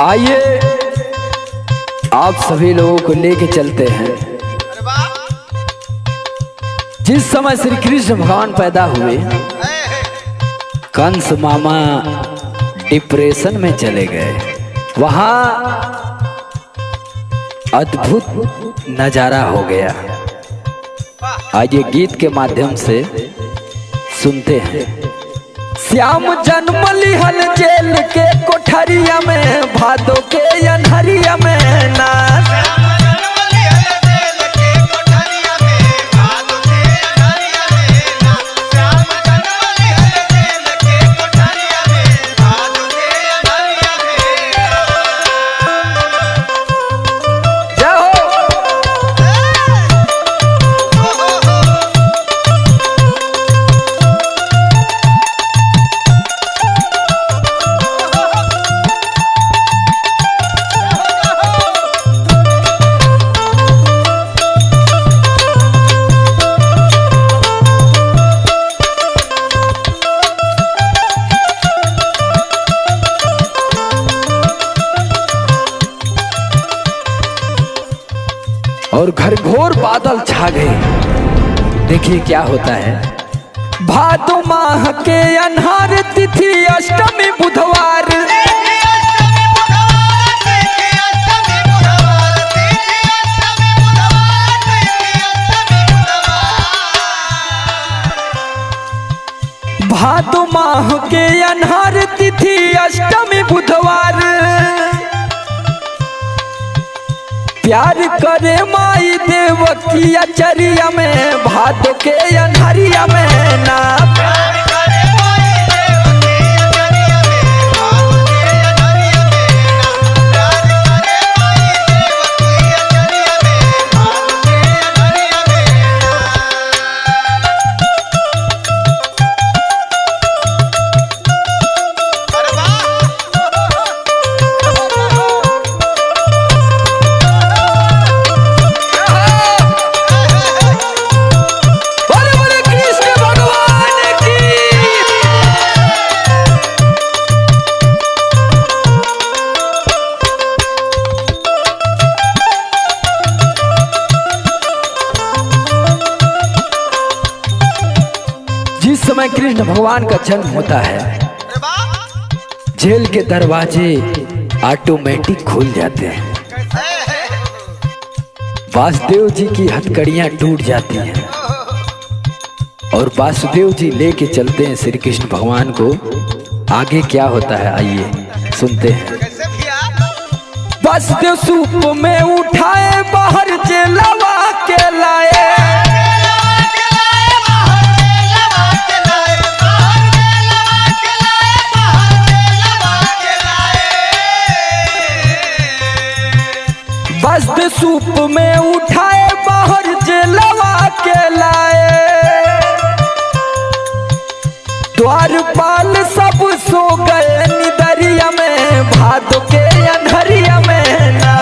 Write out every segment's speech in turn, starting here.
आइए आप सभी लोगों को लेके चलते हैं जिस समय श्री कृष्ण भगवान पैदा हुए। कंस मामा डिप्रेशन में चले गए। वहां अद्भुत नजारा हो गया। आइए गीत के माध्यम से सुनते हैं। श्याम जन्म लिहल जेल के कोठरिया में, भादो के अनहरिया में ना। और घनघोर बादल छा गए। देखिए क्या होता है। भादो माह के अनहार तिथि अष्टमी बुधवार, भादो माह के अनहार तिथि अष्टमी बुधवार। प्यार करे माई देव की अचरिया में, भादो के अनहरिया में ना। जिस समय कृष्ण भगवान का जन्म होता है, जेल के दरवाजे ऑटोमेटिक खुल जाते हैं। वासुदेव जी की हथकड़ियां टूट जाती हैं और वासुदेव जी लेके चलते हैं श्री कृष्ण भगवान को। आगे क्या होता है आइए सुनते हैं। वासुदेव सूप में उठाए बाहर जेलवा के लाए, वासुदेव सूप में उठाए बाहर जेलवा के लाए। द्वारपाल सब सो गए निदरिया में, भादो के अनहरिया में ना।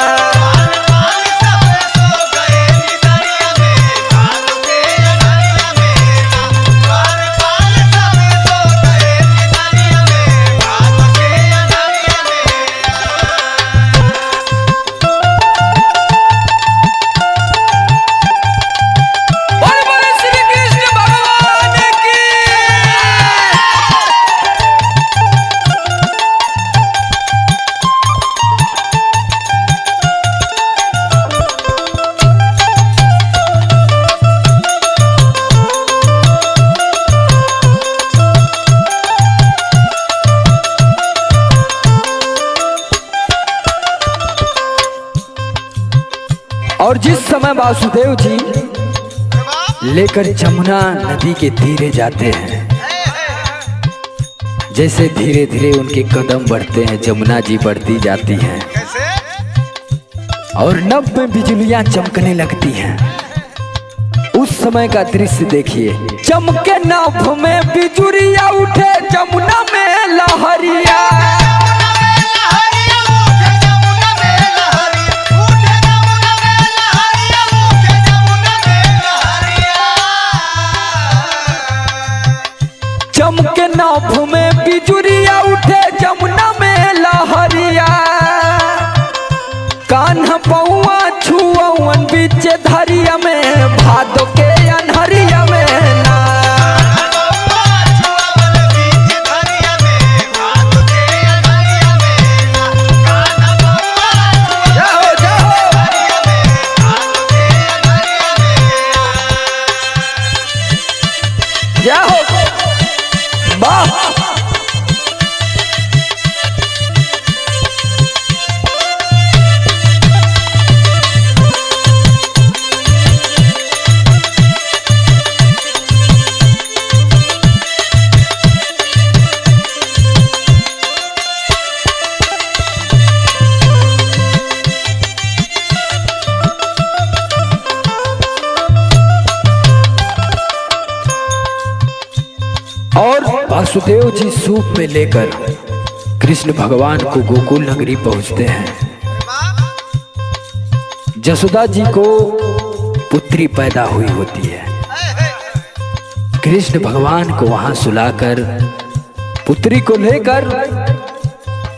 और जिस समय वासुदेव जी लेकर जमुना नदी के तीरे जाते हैं, जैसे धीरे धीरे उनके कदम बढ़ते हैं, जमुना जी बढ़ती जाती हैं और नभ में बिजलियां चमकने लगती हैं। उस समय का दृश्य देखिए। चमके नभ में बिजुरिया उठे जमुना में लहरिया, चमके नाभ में बिजुरिया उठे जमुना में लहरिया। बीच धरिया में भादो के अनहरिया में ना। और वासुदेव जी सूप में लेकर कृष्ण भगवान को गोकुल नगरी पहुंचते हैं। जसोदा जी को पुत्री पैदा हुई होती है। कृष्ण भगवान को वहां सुलाकर पुत्री को लेकर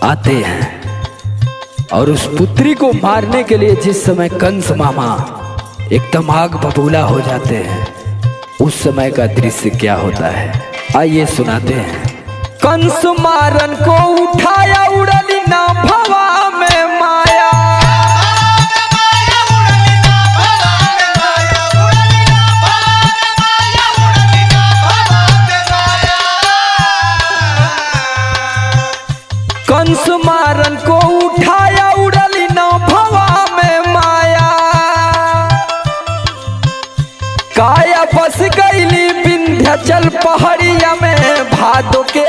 आते हैं और उस पुत्री को मारने के लिए जिस समय कंस मामा एकदम आग बबूला हो जाते हैं, उस समय का दृश्य क्या होता है आइए सुनाते हैं। कंस मारन को उठाया उड़ली ना भवा में माया। कंस मारन को उठाया उड़ली ना भवा में माया। काया बस गईली विंध्याचल पहाड़िया में भादो के